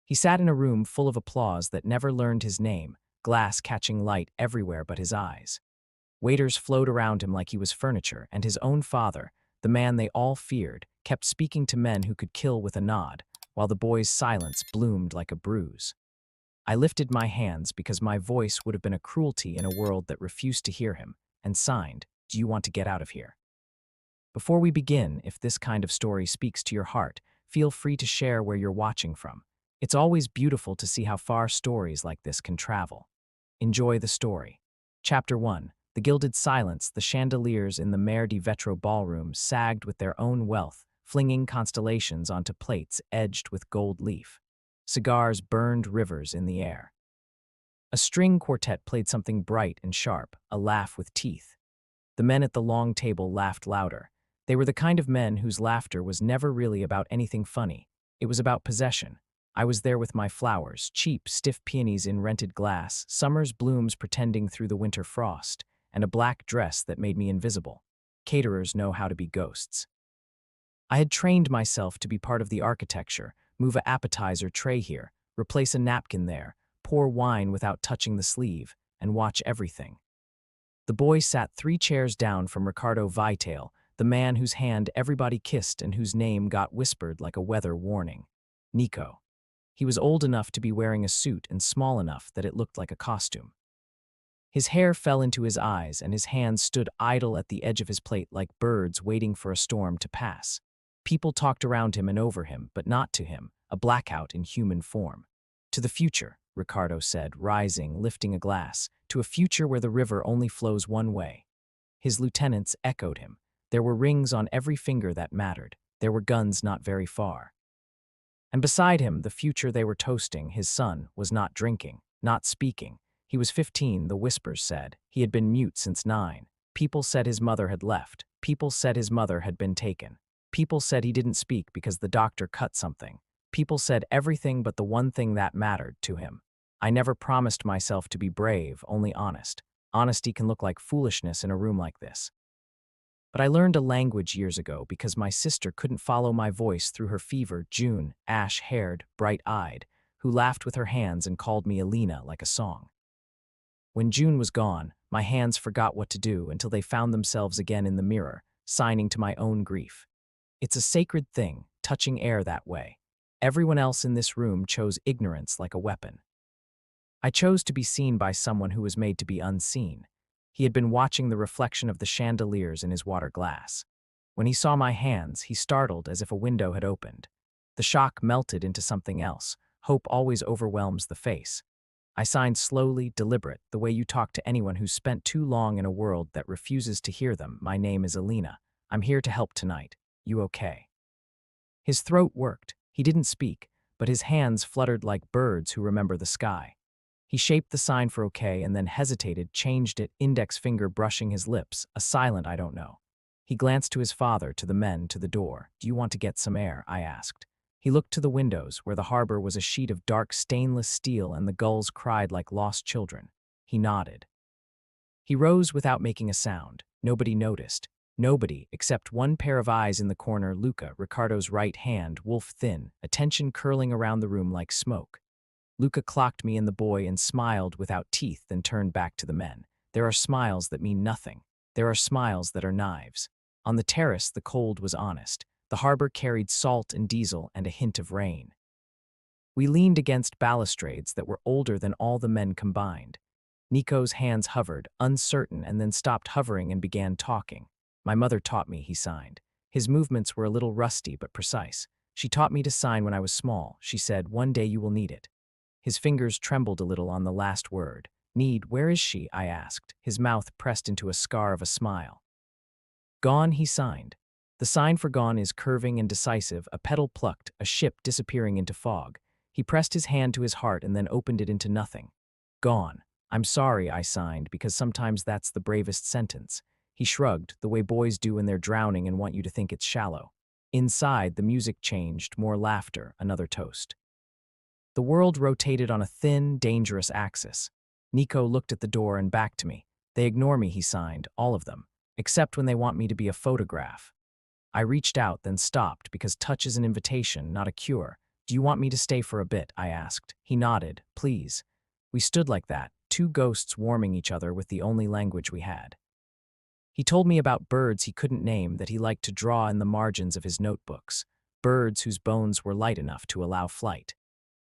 He sat in a room full of applause that never learned his name, glass catching light everywhere but his eyes. Waiters flowed around him like he was furniture, and his own father, the man they all feared, kept speaking to men who could kill with a nod, while the boy's silence bloomed like a bruise. I lifted my hands because my voice would have been a cruelty in a world that refused to hear him, and signed, "Do you want to get out of here?" Before we begin, if this kind of story speaks to your heart, feel free to share where you're watching from. It's always beautiful to see how far stories like this can travel. Enjoy the story. Chapter 1. The gilded silence, the chandeliers in the Mare di Vetro ballroom sagged with their own wealth, flinging constellations onto plates edged with gold leaf. Cigars burned rivers in the air. A string quartet played something bright and sharp, a laugh with teeth. The men at the long table laughed louder. They were the kind of men whose laughter was never really about anything funny. It was about possession. I was there with my flowers, cheap, stiff peonies in rented glass, summer's blooms pretending through the winter frost, and a black dress that made me invisible. Caterers know how to be ghosts. I had trained myself to be part of the architecture, move a appetizer tray here, replace a napkin there, pour wine without touching the sleeve, and watch everything. The boy sat 3 chairs down from Riccardo Vitale, the man whose hand everybody kissed and whose name got whispered like a weather warning. Nico. He was old enough to be wearing a suit and small enough that it looked like a costume. His hair fell into his eyes and his hands stood idle at the edge of his plate like birds waiting for a storm to pass. People talked around him and over him, but not to him, a blackout in human form. "To the future," Riccardo said, rising, lifting a glass, "to a future where the river only flows one way." His lieutenants echoed him. There were rings on every finger that mattered. There were guns not very far. And beside him, the future they were toasting, his son, was not drinking, not speaking. He was 15, the whispers said. He had been mute since 9. People said his mother had left. People said his mother had been taken. People said he didn't speak because the doctor cut something. People said everything but the one thing that mattered to him. I never promised myself to be brave, only honest. Honesty can look like foolishness in a room like this. But I learned a language years ago because my sister couldn't follow my voice through her fever. June, ash-haired, bright-eyed, who laughed with her hands and called me Alina like a song. When June was gone, my hands forgot what to do until they found themselves again in the mirror, signing to my own grief. It's a sacred thing, touching air that way. Everyone else in this room chose ignorance like a weapon. I chose to be seen by someone who was made to be unseen. He had been watching the reflection of the chandeliers in his water glass. When he saw my hands, he startled as if a window had opened. The shock melted into something else. Hope always overwhelms the face. I signed slowly, deliberate, the way you talk to anyone who's spent too long in a world that refuses to hear them. "My name is Alina. I'm here to help tonight. You okay?" His throat worked. He didn't speak, but his hands fluttered like birds who remember the sky. He shaped the sign for okay and then hesitated, changed it, index finger brushing his lips, a silent "I don't know." He glanced to his father, to the men, to the door. "Do you want to get some air?" I asked. He looked to the windows, where the harbor was a sheet of dark stainless steel and the gulls cried like lost children. He nodded. He rose without making a sound. Nobody noticed. Nobody, except one pair of eyes in the corner, Luca, Riccardo's right hand, wolf-thin, attention curling around the room like smoke. Luca clocked me and the boy and smiled without teeth, then turned back to the men. There are smiles that mean nothing. There are smiles that are knives. On the terrace, the cold was honest. The harbor carried salt and diesel and a hint of rain. We leaned against balustrades that were older than all the men combined. Nico's hands hovered, uncertain, and then stopped hovering and began talking. "My mother taught me," he signed. His movements were a little rusty but precise. "She taught me to sign when I was small. She said, 'One day you will need it.'" His fingers trembled a little on the last word. "Need, where is she?" I asked, his mouth pressed into a scar of a smile. "Gone," he signed. The sign for gone is curving and decisive, a petal plucked, a ship disappearing into fog. He pressed his hand to his heart and then opened it into nothing. "Gone. I'm sorry," I signed, because sometimes that's the bravest sentence. He shrugged, the way boys do when they're drowning and want you to think it's shallow. Inside, the music changed, more laughter, another toast. The world rotated on a thin, dangerous axis. Nico looked at the door and back to me. "They ignore me," he signed, "all of them, except when they want me to be a photograph." I reached out, then stopped, because touch is an invitation, not a cure. Do you want me to stay for a bit? I asked. He nodded. Please. We stood like that, two ghosts warming each other with the only language we had. He told me about birds he couldn't name that he liked to draw in the margins of his notebooks, birds whose bones were light enough to allow flight.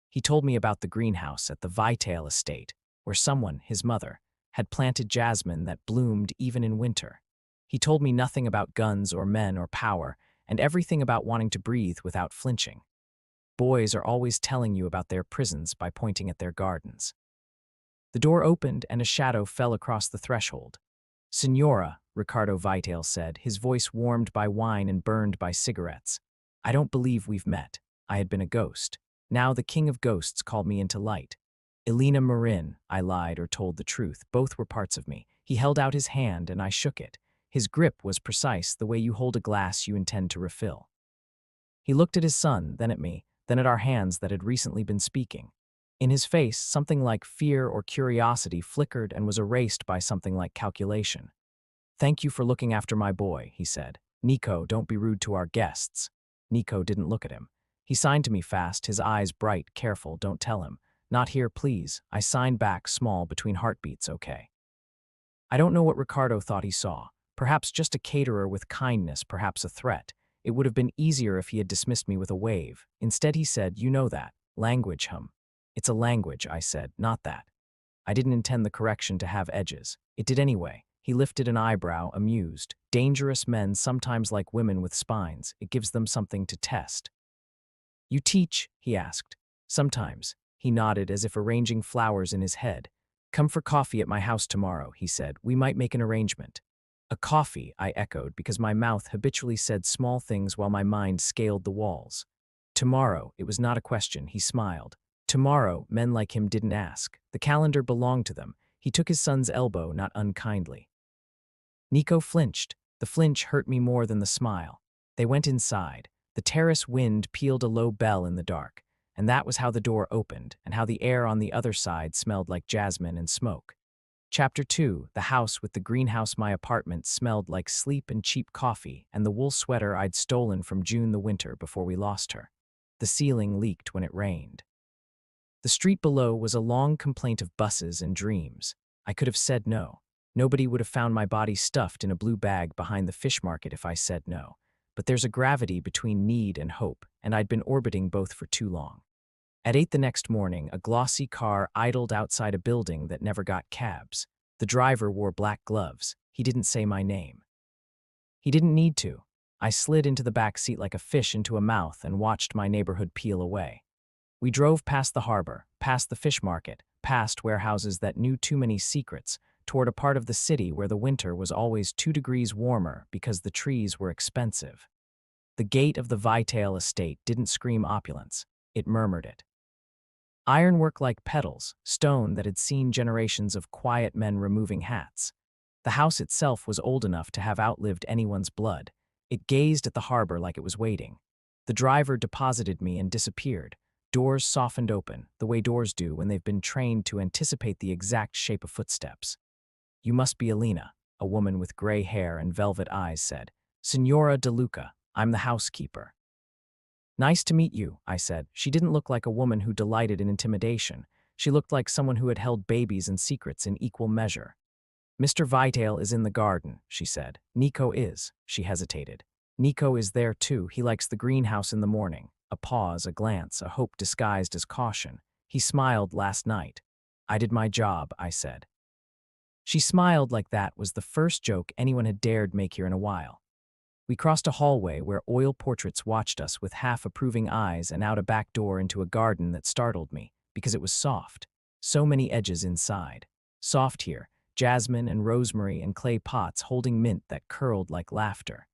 He told me about the greenhouse at the Vitale estate, where someone, his mother, had planted jasmine that bloomed even in winter. He told me nothing about guns or men or power, and everything about wanting to breathe without flinching. Boys are always telling you about their prisons by pointing at their gardens. The door opened and a shadow fell across the threshold. Signora, Ricardo Vitale said, his voice warmed by wine and burned by cigarettes. I don't believe we've met. I had been a ghost. Now the king of ghosts called me into light. Elena Marin, I lied or told the truth. Both were parts of me. He held out his hand and I shook it. His grip was precise, the way you hold a glass you intend to refill. He looked at his son, then at me, then at our hands that had recently been speaking. In his face, something like fear or curiosity flickered and was erased by something like calculation. Thank you for looking after my boy, he said. Nico, don't be rude to our guests. Nico didn't look at him. He signed to me fast, his eyes bright, careful, don't tell him. Not here, please. I signed back, small, between heartbeats, okay. I don't know what Ricardo thought he saw. Perhaps just a caterer with kindness, perhaps a threat. It would have been easier if he had dismissed me with a wave. Instead he said, you know that. Language, It's a language, I said, not that. I didn't intend the correction to have edges. It did anyway. He lifted an eyebrow, amused. Dangerous men sometimes like women with spines. It gives them something to test. You teach? He asked. Sometimes. He nodded as if arranging flowers in his head. Come for coffee at my house tomorrow, he said. We might make an arrangement. A coffee, I echoed, because my mouth habitually said small things while my mind scaled the walls. Tomorrow, it was not a question, he smiled. Tomorrow, men like him didn't ask. The calendar belonged to them. He took his son's elbow, not unkindly. Nico flinched. The flinch hurt me more than the smile. They went inside. The terrace wind pealed a low bell in the dark, and that was how the door opened, and how the air on the other side smelled like jasmine and smoke. Chapter 2, the house with the greenhouse. My apartment smelled like sleep and cheap coffee and the wool sweater I'd stolen from June the winter before we lost her. The ceiling leaked when it rained. The street below was a long complaint of buses and dreams. I could have said no. Nobody would have found my body stuffed in a blue bag behind the fish market if I said no. But there's a gravity between need and hope, and I'd been orbiting both for too long. At 8 the next morning, a glossy car idled outside a building that never got cabs. The driver wore black gloves. He didn't say my name. He didn't need to. I slid into the back seat like a fish into a mouth and watched my neighborhood peel away. We drove past the harbor, past the fish market, past warehouses that knew too many secrets, toward a part of the city where the winter was always 2 degrees warmer because the trees were expensive. The gate of the Vitale estate didn't scream opulence. It murmured it. Ironwork like petals, stone that had seen generations of quiet men removing hats. The house itself was old enough to have outlived anyone's blood. It gazed at the harbor like it was waiting. The driver deposited me and disappeared. Doors softened open, the way doors do when they've been trained to anticipate the exact shape of footsteps. You must be Elena, a woman with gray hair and velvet eyes said. Signora De Luca, I'm the housekeeper. Nice to meet you, I said. She didn't look like a woman who delighted in intimidation. She looked like someone who had held babies and secrets in equal measure. Mr. Vitale is in the garden, she said. Nico is, she hesitated. Nico is there too. He likes the greenhouse in the morning. A pause, a glance, a hope disguised as caution. He smiled last night. I did my job, I said. She smiled like that was the first joke anyone had dared make here in a while. We crossed a hallway where oil portraits watched us with half-approving eyes and out a back door into a garden that startled me, because it was soft. So many edges inside. Soft here, jasmine and rosemary and clay pots holding mint that curled like laughter.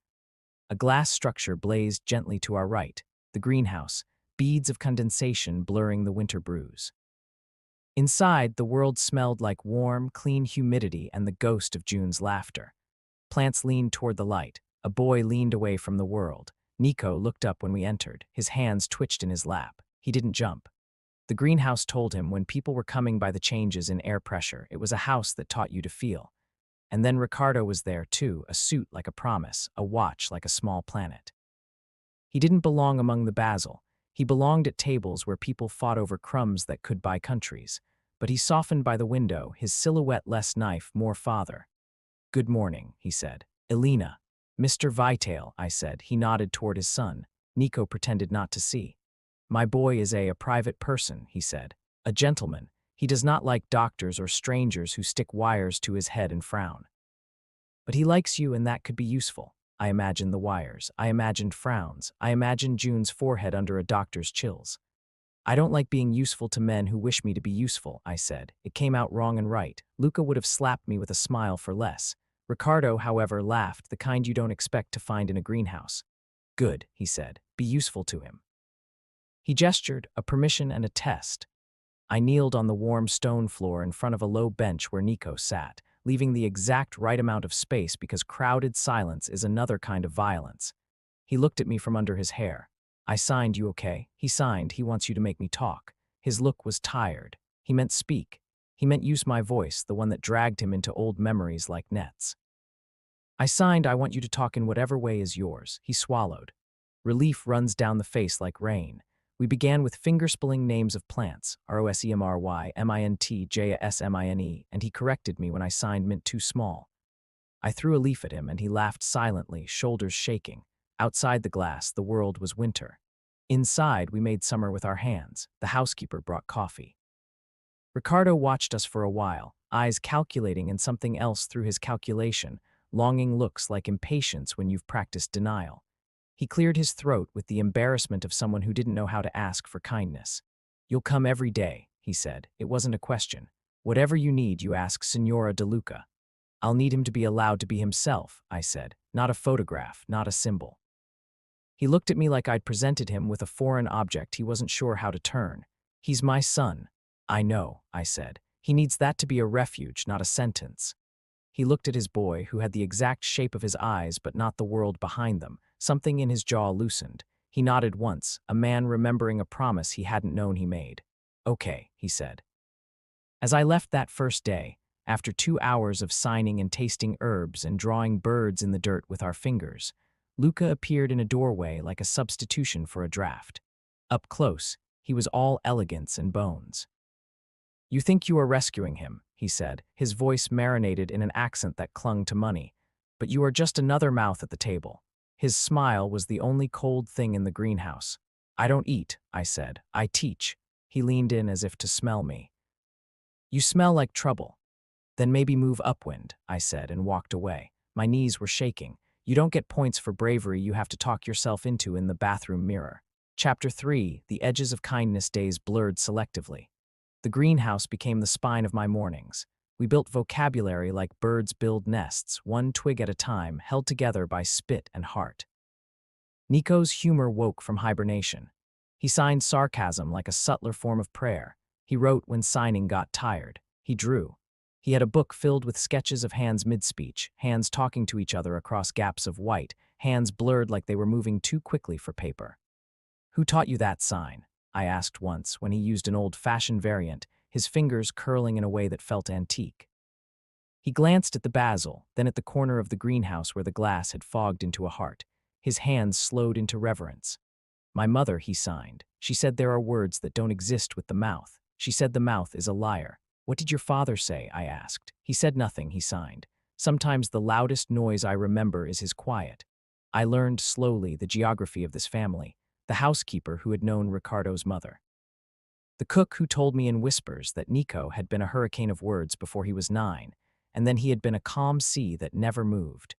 A glass structure blazed gently to our right, the greenhouse, beads of condensation blurring the winter breeze. Inside, the world smelled like warm, clean humidity and the ghost of June's laughter. Plants leaned toward the light. A boy leaned away from the world. Nico looked up when we entered. His hands twitched in his lap. He didn't jump. The greenhouse told him when people were coming by the changes in air pressure, it was a house that taught you to feel. And then Ricardo was there too, a suit like a promise, a watch like a small planet. He didn't belong among the basil. He belonged at tables where people fought over crumbs that could buy countries. But he softened by the window, his silhouette less knife, more father. "Good morning," he said. "Elena." "Mr. Vitale," I said. He nodded toward his son. Nico pretended not to see. "My boy is a private person," he said. "A gentleman. He does not like doctors or strangers who stick wires to his head and frown. But he likes you, and that could be useful." I imagined the wires. I imagined frowns. I imagined June's forehead under a doctor's chills. "I don't like being useful to men who wish me to be useful," I said. It came out wrong and right. Luca would have slapped me with a smile for less. Ricardo, however, laughed, the kind you don't expect to find in a greenhouse. "Good," he said. "Be useful to him." He gestured, a permission and a test. I kneeled on the warm stone floor in front of a low bench where Nico sat, leaving the exact right amount of space because crowded silence is another kind of violence. He looked at me from under his hair. I signed, "You okay?" He signed, "He wants you to make me talk." His look was tired. He meant speak. He meant use my voice, the one that dragged him into old memories like nets. I signed, "I want you to talk in whatever way is yours." He swallowed. Relief runs down the face like rain. We began with finger-spelling names of plants, Rosemry, Mint, Jasmine, and he corrected me when I signed mint too small. I threw a leaf at him, and he laughed silently, shoulders shaking. Outside the glass, the world was winter. Inside, we made summer with our hands. The housekeeper brought coffee. Ricardo watched us for a while, eyes calculating and something else through his calculation, longing looks like impatience when you've practiced denial. He cleared his throat with the embarrassment of someone who didn't know how to ask for kindness. "You'll come every day," he said. It wasn't a question. "Whatever you need, you ask Signora De Luca." "I'll need him to be allowed to be himself," I said. "Not a photograph, not a symbol." He looked at me like I'd presented him with a foreign object he wasn't sure how to turn. "He's my son." "I know," I said. "He needs that to be a refuge, not a sentence." He looked at his boy, who had the exact shape of his eyes but not the world behind them. Something in his jaw loosened. He nodded once, a man remembering a promise he hadn't known he made. "Okay," he said. As I left that first day, after 2 hours of signing and tasting herbs and drawing birds in the dirt with our fingers, Luca appeared in a doorway like a substitution for a draft. Up close, he was all elegance and bones. "You think you are rescuing him," he said, his voice marinated in an accent that clung to money. "But you are just another mouth at the table." His smile was the only cold thing in the greenhouse. "I don't eat," I said. "I teach." He leaned in as if to smell me. "You smell like trouble." "Then maybe move upwind," I said, and walked away. My knees were shaking. You don't get points for bravery you have to talk yourself into in the bathroom mirror. Chapter 3, The Edges of Kindness Days Blurred Selectively. The greenhouse became the spine of my mornings. We built vocabulary like birds build nests, one twig at a time, held together by spit and heart. Nico's humor woke from hibernation. He signed sarcasm like a subtler form of prayer. He wrote when signing got tired. He drew. He had a book filled with sketches of hands mid-speech, hands talking to each other across gaps of white, hands blurred like they were moving too quickly for paper. "Who taught you that sign?" I asked once when he used an old-fashioned variant, his fingers curling in a way that felt antique. He glanced at the basil, then at the corner of the greenhouse where the glass had fogged into a heart. His hands slowed into reverence. "My mother," he signed. "She said there are words that don't exist with the mouth. She said the mouth is a liar." "What did your father say?" I asked. "He said nothing," he signed. "Sometimes the loudest noise I remember is his quiet." I learned slowly the geography of this family, the housekeeper who had known Ricardo's mother, the cook who told me in whispers that Nico had been a hurricane of words before he was 9, and then he had been a calm sea that never moved,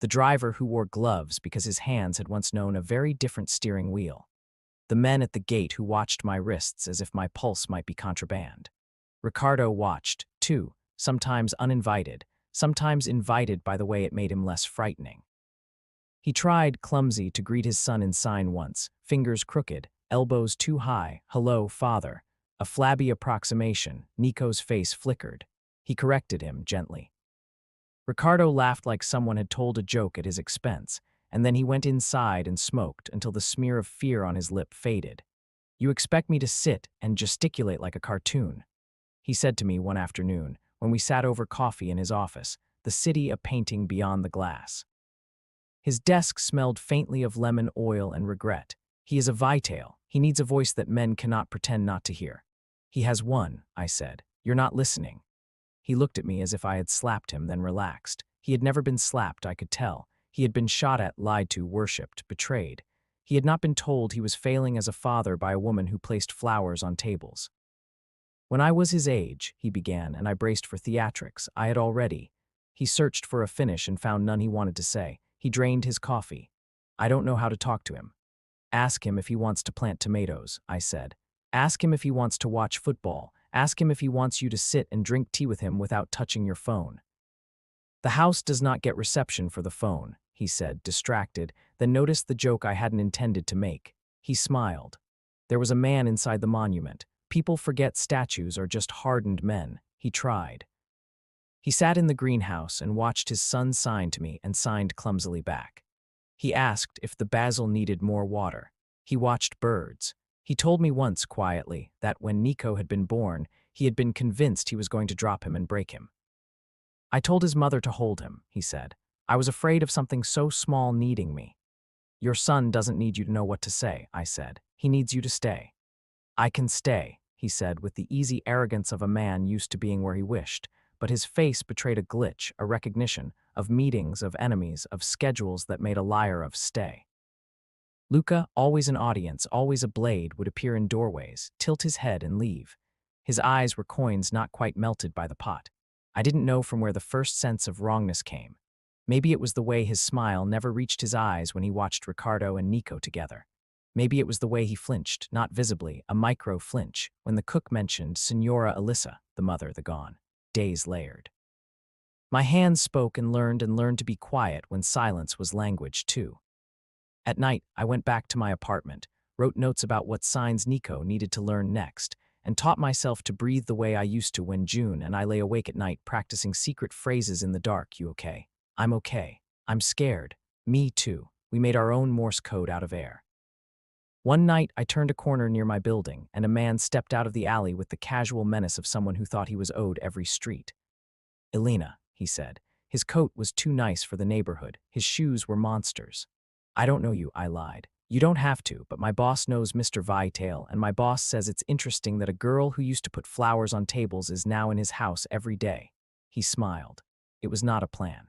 the driver who wore gloves because his hands had once known a very different steering wheel, the men at the gate who watched my wrists as if my pulse might be contraband. Ricardo watched, too, sometimes uninvited, sometimes invited by the way it made him less frightening. He tried, clumsy, to greet his son in sign once, fingers crooked, elbows too high. "Hello, father." A flabby approximation. Nico's face flickered. He corrected him gently. Ricardo laughed like someone had told a joke at his expense, and then he went inside and smoked until the smear of fear on his lip faded. "You expect me to sit and gesticulate like a cartoon," he said to me one afternoon when we sat over coffee in his office, the city a painting beyond the glass. His desk smelled faintly of lemon oil and regret. "He is a Vitale," He needs a voice that men cannot pretend not to hear. He has one, I said. You're not listening. He looked at me as if I had slapped him, then relaxed. He had never been slapped, I could tell. He had been shot at, lied to, worshipped, betrayed. He had not been told he was failing as a father by a woman who placed flowers on tables. When I was his age, he began, and I braced for theatrics. I had already. He searched for a finish and found none he wanted to say. He drained his coffee. I don't know how to talk to him. Ask him if he wants to plant tomatoes, I said. Ask him if he wants to watch football. Ask him if he wants you to sit and drink tea with him without touching your phone. The house does not get reception for the phone, he said, distracted, then noticed the joke I hadn't intended to make. He smiled. There was a man inside the monument. People forget statues are just hardened men. He tried. He sat in the greenhouse and watched his son sign to me and signed clumsily back. He asked if the basil needed more water. He watched birds. He told me once quietly that when Nico had been born, he had been convinced he was going to drop him and break him. I told his mother to hold him, he said. I was afraid of something so small needing me. Your son doesn't need you to know what to say, I said. He needs you to stay. I can stay, he said with the easy arrogance of a man used to being where he wished, but his face betrayed a glitch, a recognition, of meetings, of enemies, of schedules that made a liar of stay. Luca, always an audience, always a blade, would appear in doorways, tilt his head and leave. His eyes were coins not quite melted by the pot. I didn't know from where the first sense of wrongness came. Maybe it was the way his smile never reached his eyes when he watched Ricardo and Nico together. Maybe it was the way he flinched, not visibly, a micro-flinch, when the cook mentioned Signora Alyssa, the mother, the gone. Days layered. My hands spoke and learned to be quiet when silence was language too. At night, I went back to my apartment, wrote notes about what signs Nico needed to learn next, and taught myself to breathe the way I used to when June and I lay awake at night practicing secret phrases in the dark. You okay? I'm okay. I'm scared. Me too. We made our own Morse code out of air. One night, I turned a corner near my building, and a man stepped out of the alley with the casual menace of someone who thought he was owed every street. Elena, he said. His coat was too nice for the neighborhood. His shoes were monsters. I don't know you, I lied. You don't have to, but my boss knows Mr. Vitale, and my boss says it's interesting that a girl who used to put flowers on tables is now in his house every day. He smiled. It was not a plan.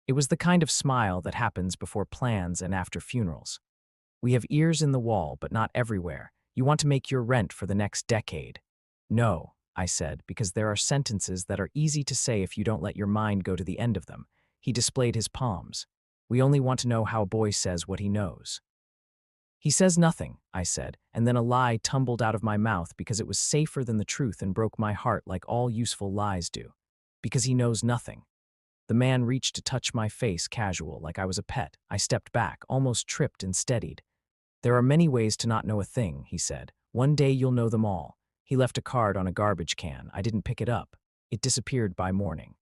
It was the kind of smile that happens before plans and after funerals. We have ears in the wall, but not everywhere. You want to make your rent for the next decade. No, I said, because there are sentences that are easy to say if you don't let your mind go to the end of them. He displayed his palms. We only want to know how a boy says what he knows. He says nothing, I said, and then a lie tumbled out of my mouth because it was safer than the truth and broke my heart like all useful lies do. Because he knows nothing. The man reached to touch my face casual, like I was a pet. I stepped back, almost tripped and steadied. There are many ways to not know a thing, he said. One day you'll know them all. He left a card on a garbage can. I didn't pick it up. It disappeared by morning.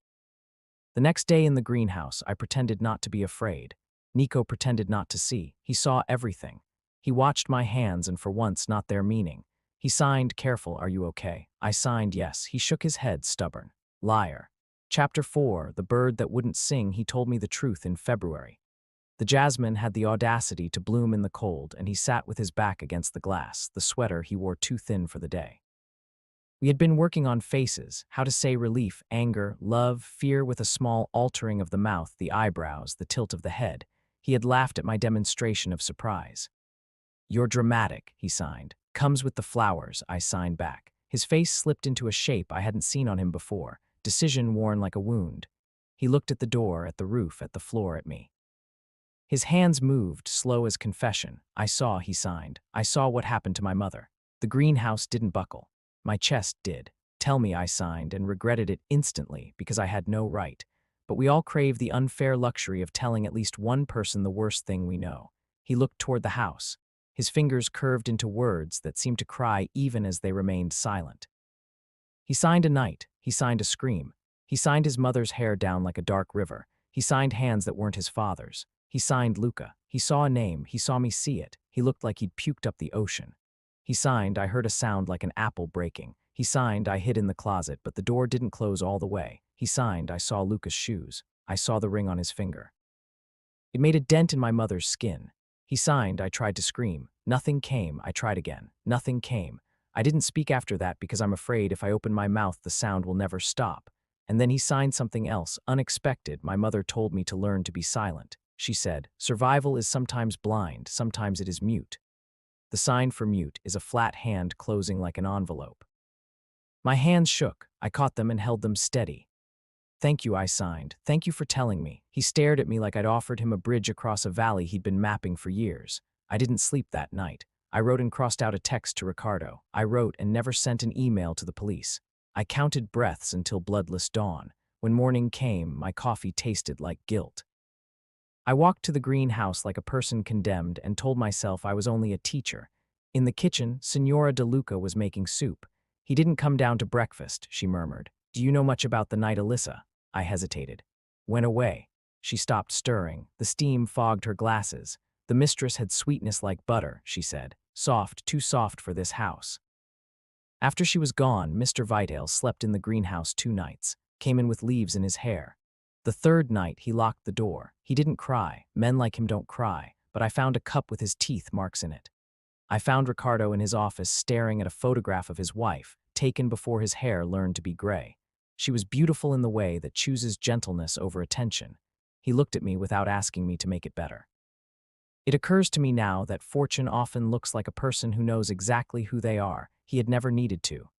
The next day in the greenhouse, I pretended not to be afraid. Nico pretended not to see. He saw everything. He watched my hands and for once not their meaning. He signed, careful, are you okay? I signed yes. He shook his head, stubborn. Liar. Chapter 4, the bird that wouldn't sing. He told me the truth in February. The jasmine had the audacity to bloom in the cold, and he sat with his back against the glass, the sweater he wore too thin for the day. We had been working on faces, how to say relief, anger, love, fear with a small altering of the mouth, the eyebrows, the tilt of the head. He had laughed at my demonstration of surprise. You're dramatic, he signed. Comes with the flowers, I signed back. His face slipped into a shape I hadn't seen on him before, decision worn like a wound. He looked at the door, at the roof, at the floor, at me. His hands moved, slow as confession. I saw, he signed. I saw what happened to my mother. The greenhouse didn't buckle. My chest did. Tell me, I signed, and regretted it instantly because I had no right. But we all crave the unfair luxury of telling at least one person the worst thing we know. He looked toward the house. His fingers curved into words that seemed to cry even as they remained silent. He signed a night. He signed a scream. He signed his mother's hair down like a dark river. He signed hands that weren't his father's. He signed Luca. He saw a name. He saw me see it. He looked like he'd puked up the ocean. He signed. I heard a sound like an apple breaking. He signed. I hid in the closet, but the door didn't close all the way. He signed. I saw Luca's shoes. I saw the ring on his finger. It made a dent in my mother's skin. He signed. I tried to scream. Nothing came. I tried again. Nothing came. I didn't speak after that because I'm afraid if I open my mouth the sound will never stop. And then he signed something else, unexpected. My mother told me to learn to be silent. She said, "Survival is sometimes blind, sometimes it is mute." The sign for mute is a flat hand closing like an envelope. My hands shook. I caught them and held them steady. "Thank you," I signed. "Thank you for telling me." He stared at me like I'd offered him a bridge across a valley he'd been mapping for years. I didn't sleep that night. I wrote and crossed out a text to Ricardo. I wrote and never sent an email to the police. I counted breaths until bloodless dawn. When morning came, my coffee tasted like guilt. I walked to the greenhouse like a person condemned and told myself I was only a teacher. In the kitchen, Signora De Luca was making soup. "He didn't come down to breakfast," she murmured. "Do you know much about the night Alyssa?" I hesitated. "Went away." She stopped stirring. The steam fogged her glasses. "The mistress had sweetness like butter," she said. "Soft, too soft for this house." After she was gone, Mr. Vidale slept in the greenhouse 2 nights, came in with leaves in his hair. The 3rd night, he locked the door. He didn't cry. Men like him don't cry. But I found a cup with his teeth marks in it. I found Ricardo in his office staring at a photograph of his wife, taken before his hair learned to be gray. She was beautiful in the way that chooses gentleness over attention. He looked at me without asking me to make it better. It occurs to me now that fortune often looks like a person who knows exactly who they are. He had never needed to.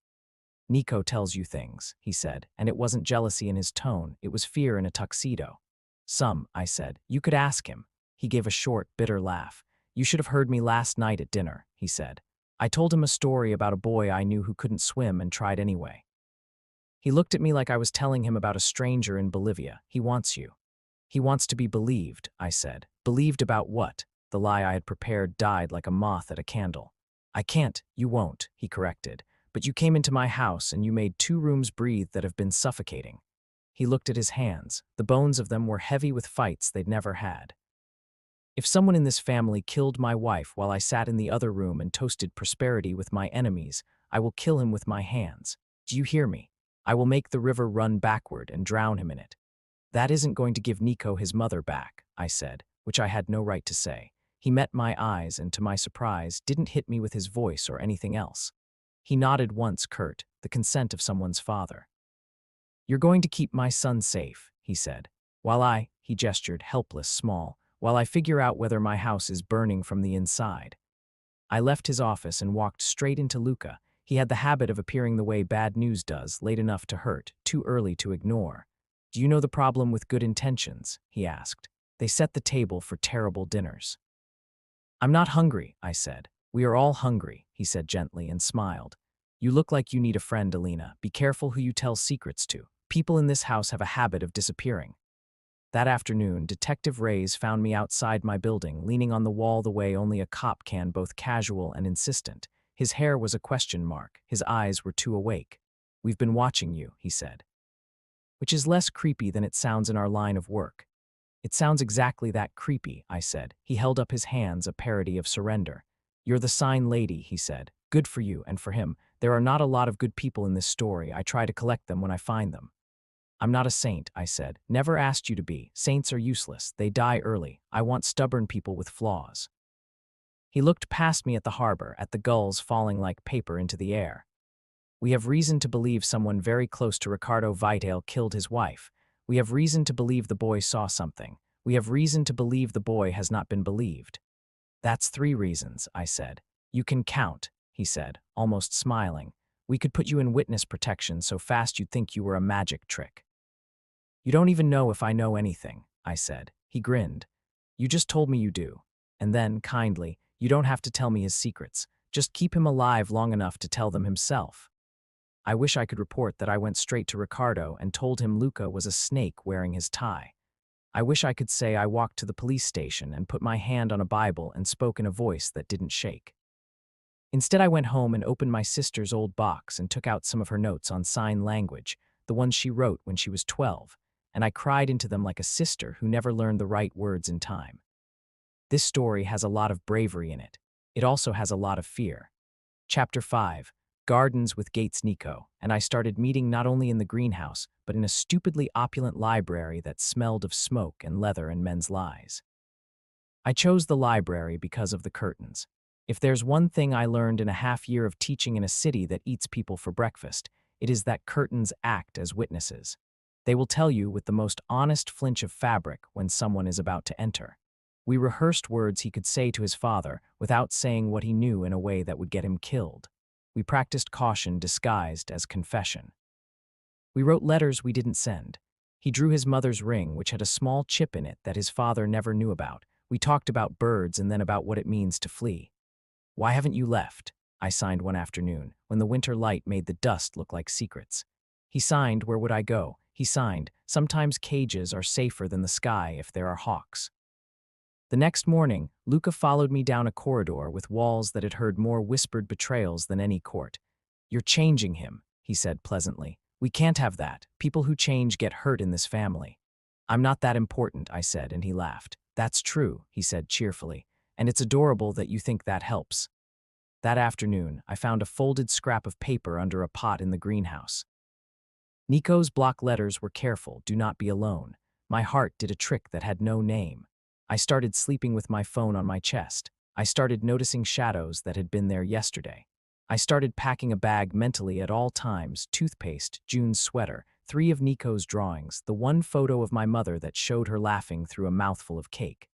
"Nico tells you things," he said, and it wasn't jealousy in his tone, it was fear in a tuxedo. "Some," I said. "You could ask him." He gave a short, bitter laugh. "You should have heard me last night at dinner," he said. I told him a story about a boy I knew who couldn't swim and tried anyway. He looked at me like I was telling him about a stranger in Bolivia. "He wants you." "He wants to be believed," I said. "Believed about what?" The lie I had prepared died like a moth at a candle. "I can't, you won't," he corrected. "But you came into my house and you made 2 rooms breathe that have been suffocating." He looked at his hands. The bones of them were heavy with fights they'd never had. "If someone in this family killed my wife while I sat in the other room and toasted prosperity with my enemies, I will kill him with my hands. Do you hear me? I will make the river run backward and drown him in it." "That isn't going to give Nico his mother back," I said, which I had no right to say. He met my eyes and, to my surprise, didn't hit me with his voice or anything else. He nodded once, curt, the consent of someone's father. "You're going to keep my son safe," he said, he gestured, helpless, small, "while I figure out whether my house is burning from the inside." I left his office and walked straight into Luca. He had the habit of appearing the way bad news does, late enough to hurt, too early to ignore. "Do you know the problem with good intentions?" he asked. "They set the table for terrible dinners." "I'm not hungry," I said. "We are all hungry," he said gently and smiled. "You look like you need a friend, Alina. Be careful who you tell secrets to. People in this house have a habit of disappearing." That afternoon, Detective Reyes found me outside my building, leaning on the wall the way only a cop can, both casual and insistent. His hair was a question mark. His eyes were too awake. "We've been watching you," he said. "Which is less creepy than it sounds in our line of work." "It sounds exactly that creepy," I said. He held up his hands, a parody of surrender. "You're the sign lady," he said. "Good for you and for him. There are not a lot of good people in this story. I try to collect them when I find them." "I'm not a saint," I said. "Never asked you to be. Saints are useless. They die early. I want stubborn people with flaws." He looked past me at the harbor, at the gulls falling like paper into the air. "We have reason to believe someone very close to Ricardo Vidal killed his wife. We have reason to believe the boy saw something. We have reason to believe the boy has not been believed." "That's 3 reasons," I said. "You can count," he said, almost smiling. "We could put you in witness protection so fast you'd think you were a magic trick." "You don't even know if I know anything," I said. He grinned. "You just told me you do." And then, kindly, "You don't have to tell me his secrets. Just keep him alive long enough to tell them himself." I wish I could report that I went straight to Ricardo and told him Luca was a snake wearing his tie. I wish I could say I walked to the police station and put my hand on a Bible and spoke in a voice that didn't shake. Instead, I went home and opened my sister's old box and took out some of her notes on sign language, the ones she wrote when she was 12, and I cried into them like a sister who never learned the right words in time. This story has a lot of bravery in it. It also has a lot of fear. Chapter 5. Gardens with Gates Nico, and I started meeting not only in the greenhouse, but in a stupidly opulent library that smelled of smoke and leather and men's lies. I chose the library because of the curtains. If there's one thing I learned in a half year of teaching in a city that eats people for breakfast, it is that curtains act as witnesses. They will tell you with the most honest flinch of fabric when someone is about to enter. We rehearsed words he could say to his father without saying what he knew in a way that would get him killed. We practiced caution disguised as confession. We wrote letters we didn't send. He drew his mother's ring, which had a small chip in it that his father never knew about. We talked about birds and then about what it means to flee. "Why haven't you left?" I signed one afternoon, when the winter light made the dust look like secrets. He signed, "Where would I go?" He signed, "Sometimes cages are safer than the sky if there are hawks." The next morning, Luca followed me down a corridor with walls that had heard more whispered betrayals than any court. "You're changing him," he said pleasantly. "We can't have that. People who change get hurt in this family." "I'm not that important," I said, and he laughed. "That's true," he said cheerfully, "and it's adorable that you think that helps." That afternoon, I found a folded scrap of paper under a pot in the greenhouse. Nico's block letters were careful, "Do not be alone." My heart did a trick that had no name. I started sleeping with my phone on my chest. I started noticing shadows that had been there yesterday. I started packing a bag mentally at all times: toothpaste, June's sweater, 3 of Nico's drawings, the one photo of my mother that showed her laughing through a mouthful of cake.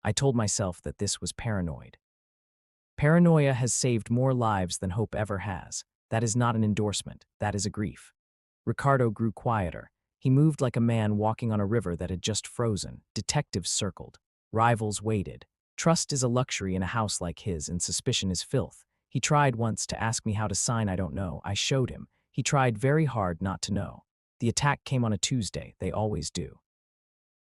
I told myself that this was paranoid. Paranoia has saved more lives than hope ever has. That is not an endorsement, that is a grief. Ricardo grew quieter. He moved like a man walking on a river that had just frozen. Detectives circled. Rivals waited. Trust is a luxury in a house like his, and suspicion is filth. He tried once to ask me how to sign "I don't know." I showed him. He tried very hard not to know. The attack came on a Tuesday. They always do.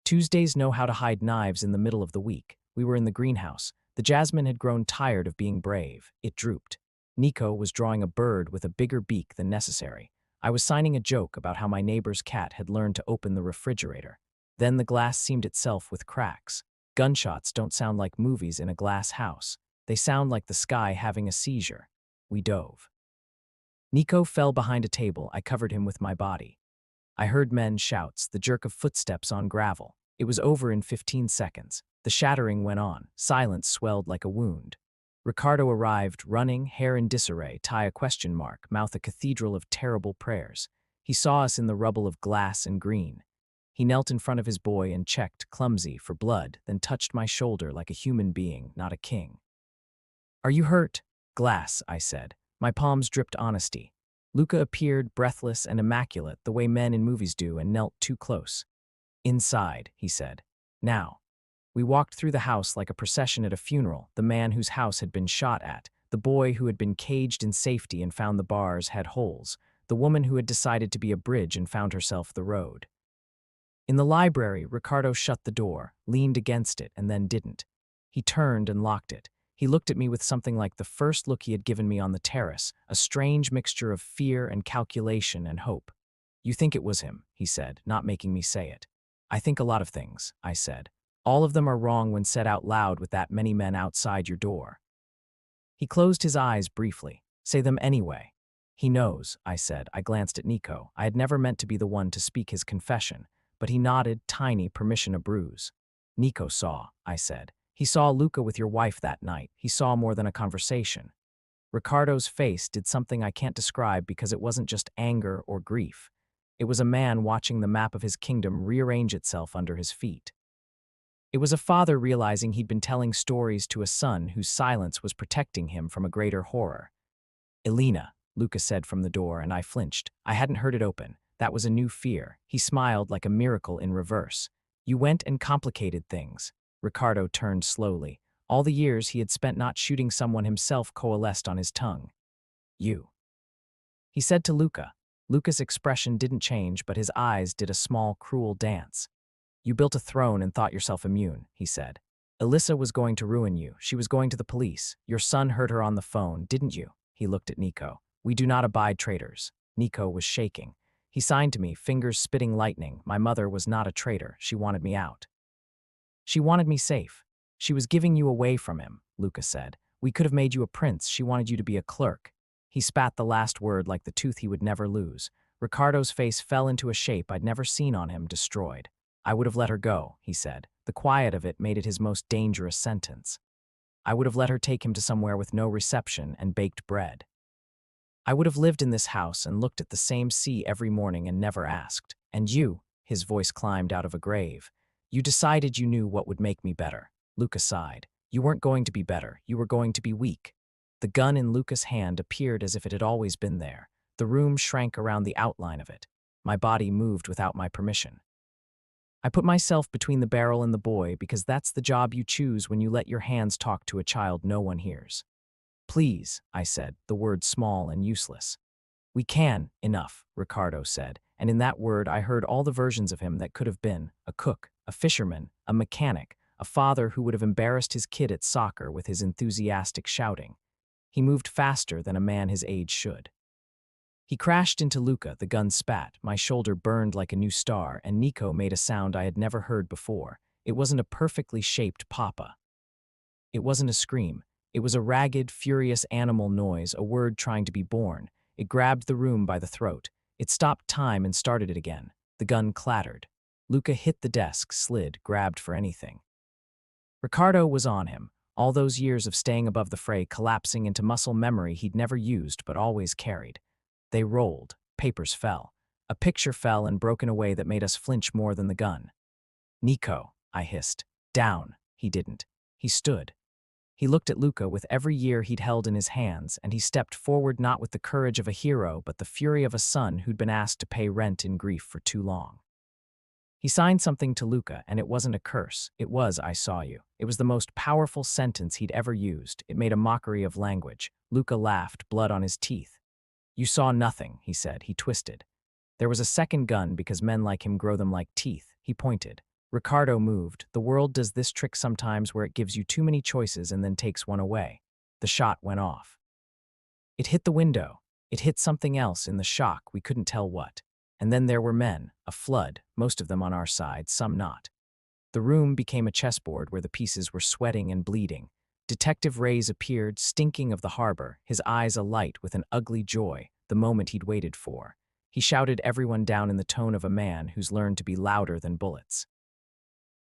Tuesdays know how to hide knives in the middle of the week. We were in the greenhouse. The jasmine had grown tired of being brave. It drooped. Nico was drawing a bird with a bigger beak than necessary. I was signing a joke about how my neighbor's cat had learned to open the refrigerator. Then the glass seamed itself with cracks. Gunshots don't sound like movies in a glass house. They sound like the sky having a seizure. We dove. Nico fell behind a table. I covered him with my body. I heard men's shouts, the jerk of footsteps on gravel. It was over in 15 seconds. The shattering went on. Silence swelled like a wound. Ricardo arrived, running, hair in disarray, tie a question mark, mouth a cathedral of terrible prayers. He saw us in the rubble of glass and green. He knelt in front of his boy and checked, clumsy, for blood, then touched my shoulder like a human being, not a king. "Are you hurt?" "Glass," I said. My palms dripped honesty. Luca appeared, breathless and immaculate, the way men in movies do, and knelt too close. "Inside," he said. "Now." We walked through the house like a procession at a funeral: the man whose house had been shot at, the boy who had been caged in safety and found the bars had holes, the woman who had decided to be a bridge and found herself the road. In the library, Ricardo shut the door, leaned against it, and then didn't. He turned and locked it. He looked at me with something like the first look he had given me on the terrace, a strange mixture of fear and calculation and hope. "You think it was him," he said, not making me say it. "I think a lot of things," I said. "All of them are wrong when said out loud with that many men outside your door." He closed his eyes briefly. "Say them anyway." "He knows," I said. I glanced at Nico. I had never meant to be the one to speak his confession, but he nodded, tiny, permission a bruise. "Nico saw," I said. "He saw Luca with your wife that night. He saw more than a conversation." Ricardo's face did something I can't describe because it wasn't just anger or grief. It was a man watching the map of his kingdom rearrange itself under his feet. It was a father realizing he'd been telling stories to a son whose silence was protecting him from a greater horror. "Elena," Luca said from the door, and I flinched. I hadn't heard it open. That was a new fear. He smiled like a miracle in reverse. "You went and complicated things." Ricardo turned slowly. All the years he had spent not shooting someone himself coalesced on his tongue. "You." He said to Luca. Luca's expression didn't change, but his eyes did a small, cruel dance. "You built a throne and thought yourself immune," he said. "Elissa was going to ruin you. She was going to the police. Your son heard her on the phone, didn't you?" He looked at Nico. "We do not abide traitors." Nico was shaking. He signed to me, fingers spitting lightning. My mother was not a traitor. She wanted me out. "She wanted me safe. She was giving you away from him," Luca said. "We could have made you a prince. She wanted you to be a clerk." He spat the last word like the tooth he would never lose. Ricardo's face fell into a shape I'd never seen on him, destroyed. "I would have let her go," he said. The quiet of it made it his most dangerous sentence. I would have let her take him to somewhere with no reception and baked bread. I would have lived in this house and looked at the same sea every morning and never asked. And you, his voice climbed out of a grave, you decided you knew what would make me better. Luca sighed. You weren't going to be better, you were going to be weak. The gun in Luca's hand appeared as if it had always been there. The room shrank around the outline of it. My body moved without my permission. I put myself between the barrel and the boy because that's the job you choose when you let your hands talk to a child no one hears. Please, I said, the word small and useless. We can, enough, Ricardo said, and in that word I heard all the versions of him that could have been: a cook, a fisherman, a mechanic, a father who would have embarrassed his kid at soccer with his enthusiastic shouting. He moved faster than a man his age should. He crashed into Luca, the gun spat, my shoulder burned like a new star, and Nico made a sound I had never heard before. It wasn't a perfectly shaped papa. It wasn't a scream. It was a ragged, furious animal noise, a word trying to be born. It grabbed the room by the throat. It stopped time and started it again. The gun clattered. Luca hit the desk, slid, grabbed for anything. Ricardo was on him, all those years of staying above the fray collapsing into muscle memory he'd never used but always carried. They rolled. Papers fell. A picture fell and broke in a way that made us flinch more than the gun. Nico, I hissed. Down. He didn't. He stood. He looked at Luca with every year he'd held in his hands, and he stepped forward not with the courage of a hero but the fury of a son who'd been asked to pay rent in grief for too long. He signed something to Luca, and it wasn't a curse. It was, I saw you. It was the most powerful sentence he'd ever used. It made a mockery of language. Luca laughed, blood on his teeth. You saw nothing, he said. He twisted. There was a second gun because men like him grow them like teeth. He pointed. Ricardo moved. The world does this trick sometimes where it gives you too many choices and then takes one away. The shot went off. It hit the window. It hit something else in the shock, we couldn't tell what. And then there were men, a flood, most of them on our side, some not. The room became a chessboard where the pieces were sweating and bleeding. Detective Reyes appeared, stinking of the harbor, his eyes alight with an ugly joy, the moment he'd waited for. He shouted everyone down in the tone of a man who's learned to be louder than bullets.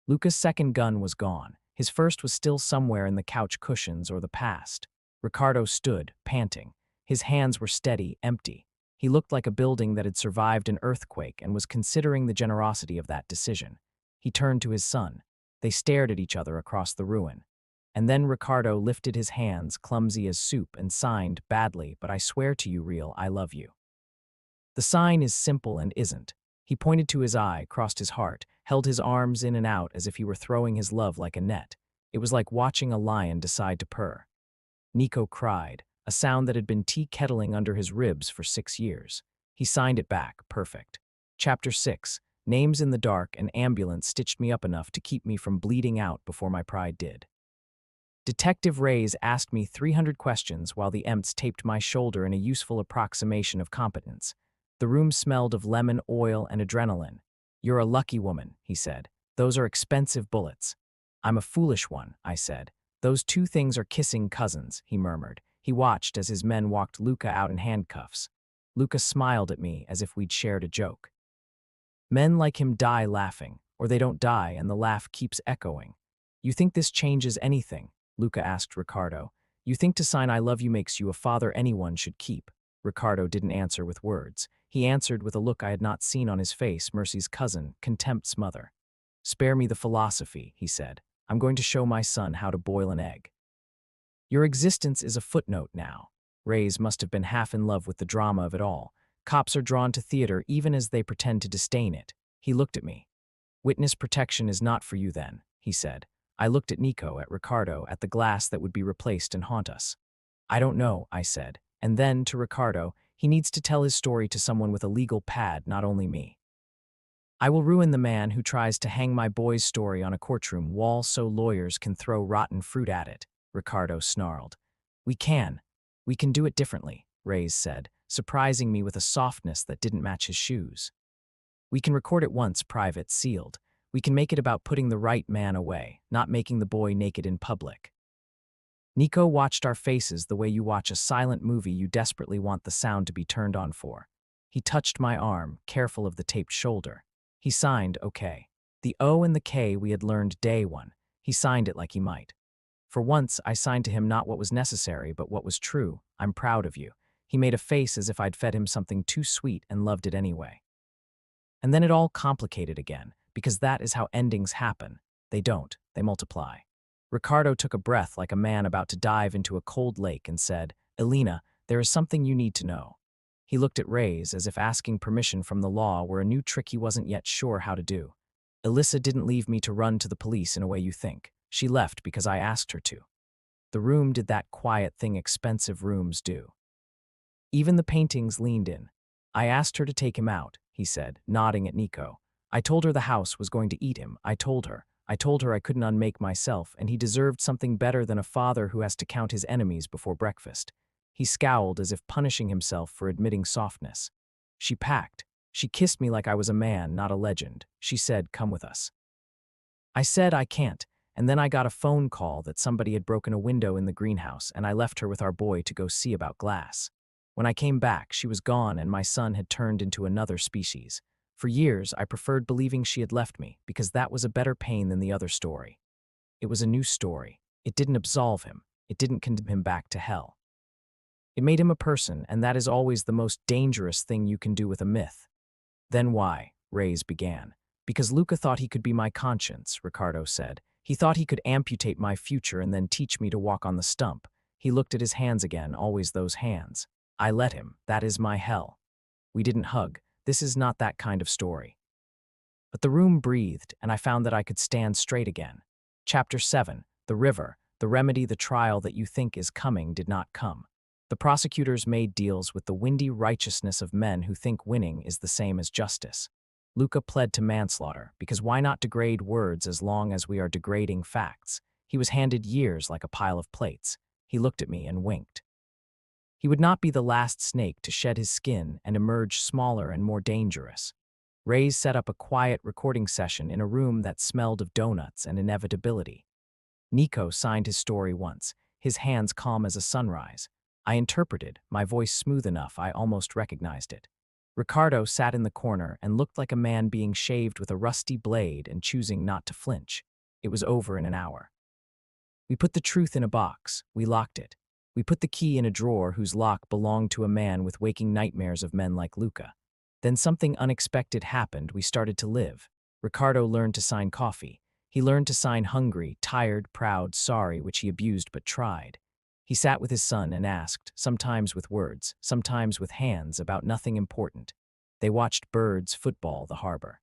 Luca's second gun was gone. His first was still somewhere in the couch cushions or the past. Ricardo stood, panting. His hands were steady, empty. He looked like a building that had survived an earthquake and was considering the generosity of that decision. He turned to his son. They stared at each other across the ruin. And then Ricardo lifted his hands, clumsy as soup, and signed, badly, but I swear to you, real, I love you. The sign is simple and isn't. He pointed to his eye, crossed his heart, held his arms in and out as if he were throwing his love like a net. It was like watching a lion decide to purr. Nico cried, a sound that had been tea-kettling under his ribs for 6 years. He signed it back, perfect. Chapter 6, Names in the dark, an ambulance stitched me up enough to keep me from bleeding out before my pride did. Detective Reyes asked me 300 questions while the EMTs taped my shoulder in a useful approximation of competence. The room smelled of lemon, oil, and adrenaline. You're a lucky woman, he said. Those are expensive bullets. I'm a foolish one, I said. Those two things are kissing cousins, he murmured. He watched as his men walked Luca out in handcuffs. Luca smiled at me as if we'd shared a joke. Men like him die laughing, or they don't die and the laugh keeps echoing. You think this changes anything? Luca asked Ricardo. You think to sign I love you makes you a father anyone should keep? Ricardo didn't answer with words. He answered with a look I had not seen on his face, Mercy's cousin, contempt's mother. Spare me the philosophy, he said. I'm going to show my son how to boil an egg. Your existence is a footnote now. Reyes must have been half in love with the drama of it all. Cops are drawn to theater even as they pretend to disdain it. He looked at me. Witness protection is not for you then, he said. I looked at Nico, at Ricardo, at the glass that would be replaced and haunt us. I don't know, I said. And then, to Ricardo, he needs to tell his story to someone with a legal pad, not only me. I will ruin the man who tries to hang my boy's story on a courtroom wall so lawyers can throw rotten fruit at it, Ricardo snarled. We can do it differently, Reyes said, surprising me with a softness that didn't match his shoes. We can record it once, private, sealed. We can make it about putting the right man away, not making the boy naked in public. Nico watched our faces the way you watch a silent movie you desperately want the sound to be turned on for. He touched my arm, careful of the taped shoulder. He signed, okay. The O and the K we had learned day one. He signed it like he might. For once, I signed to him not what was necessary, but what was true. I'm proud of you. He made a face as if I'd fed him something too sweet and loved it anyway. And then it all complicated again, because that is how endings happen. They don't, they multiply. Ricardo took a breath like a man about to dive into a cold lake and said, Elena, there is something you need to know. He looked at Reyes as if asking permission from the law were a new trick he wasn't yet sure how to do. Elissa didn't leave me to run to the police in a way you think. She left because I asked her to. The room did that quiet thing expensive rooms do. Even the paintings leaned in. I asked her to take him out, he said, nodding at Nico. I told her the house was going to eat him. I told her I couldn't unmake myself, and he deserved something better than a father who has to count his enemies before breakfast. He scowled as if punishing himself for admitting softness. She packed. She kissed me like I was a man, not a legend. She said, come with us. I said I can't, and then I got a phone call that somebody had broken a window in the greenhouse, and I left her with our boy to go see about glass. When I came back, she was gone and my son had turned into another species. For years, I preferred believing she had left me, because that was a better pain than the other story. It was a new story. It didn't absolve him. It didn't condemn him back to hell. It made him a person, and that is always the most dangerous thing you can do with a myth. Then why? Reyes began. Because Luca thought he could be my conscience, Ricardo said. He thought he could amputate my future and then teach me to walk on the stump. He looked at his hands again, always those hands. I let him. That is my hell. We didn't hug. This is not that kind of story. But the room breathed, and I found that I could stand straight again. Chapter 7. The River. The remedy the trial that you think is coming did not come. The prosecutors made deals with the windy righteousness of men who think winning is the same as justice. Luca pled to manslaughter, because why not degrade words as long as we are degrading facts? He was handed years like a pile of plates. He looked at me and winked. He would not be the last snake to shed his skin and emerge smaller and more dangerous. Reyes set up a quiet recording session in a room that smelled of donuts and inevitability. Nico signed his story once, his hands calm as a sunrise. I interpreted, my voice smooth enough I almost recognized it. Ricardo sat in the corner and looked like a man being shaved with a rusty blade and choosing not to flinch. It was over in an hour. We put the truth in a box. We locked it. We put the key in a drawer whose lock belonged to a man with waking nightmares of men like Luca. Then something unexpected happened. We started to live. Ricardo learned to sign coffee. He learned to sign hungry, tired, proud, sorry, which he abused but tried. He sat with his son and asked, sometimes with words, sometimes with hands, about nothing important. They watched birds, football, the harbor.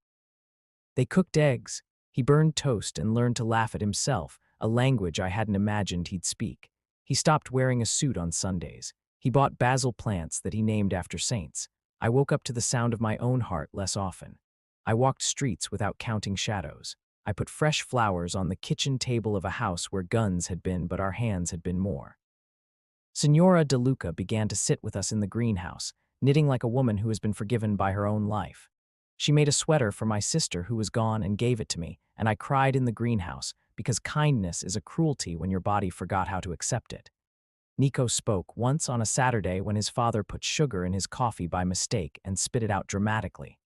They cooked eggs. He burned toast and learned to laugh at himself, a language I hadn't imagined he'd speak. He stopped wearing a suit on Sundays. He bought basil plants that he named after saints. I woke up to the sound of my own heart less often. I walked streets without counting shadows. I put fresh flowers on the kitchen table of a house where guns had been, but our hands had been more. Signora De Luca began to sit with us in the greenhouse, knitting like a woman who has been forgiven by her own life. She made a sweater for my sister who was gone and gave it to me, and I cried in the greenhouse, because kindness is a cruelty when your body forgot how to accept it. Nico spoke once on a Saturday when his father put sugar in his coffee by mistake and spit it out dramatically.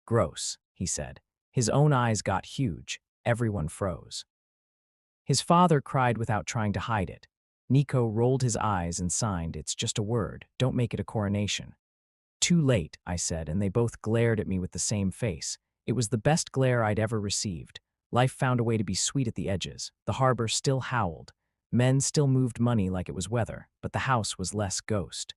Gross, he said. His own eyes got huge. Everyone froze. His father cried without trying to hide it. Nico rolled his eyes and signed, it's just a word, don't make it a coronation. Too late, I said, and they both glared at me with the same face. It was the best glare I'd ever received. Life found a way to be sweet at the edges. The harbor still howled. Men still moved money like it was weather, but the house was less ghost.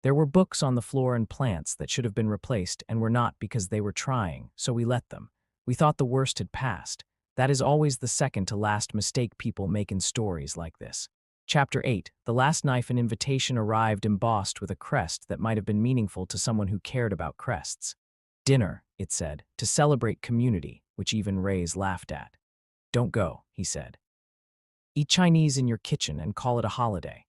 There were books on the floor and plants that should have been replaced and were not because they were trying, so we let them. We thought the worst had passed. That is always the second to last mistake people make in stories like this. Chapter 8. The last knife and invitation arrived embossed with a crest that might have been meaningful to someone who cared about crests. Dinner, it said, to celebrate community, which even Reyes laughed at. Don't go, he said. Eat Chinese in your kitchen and call it a holiday.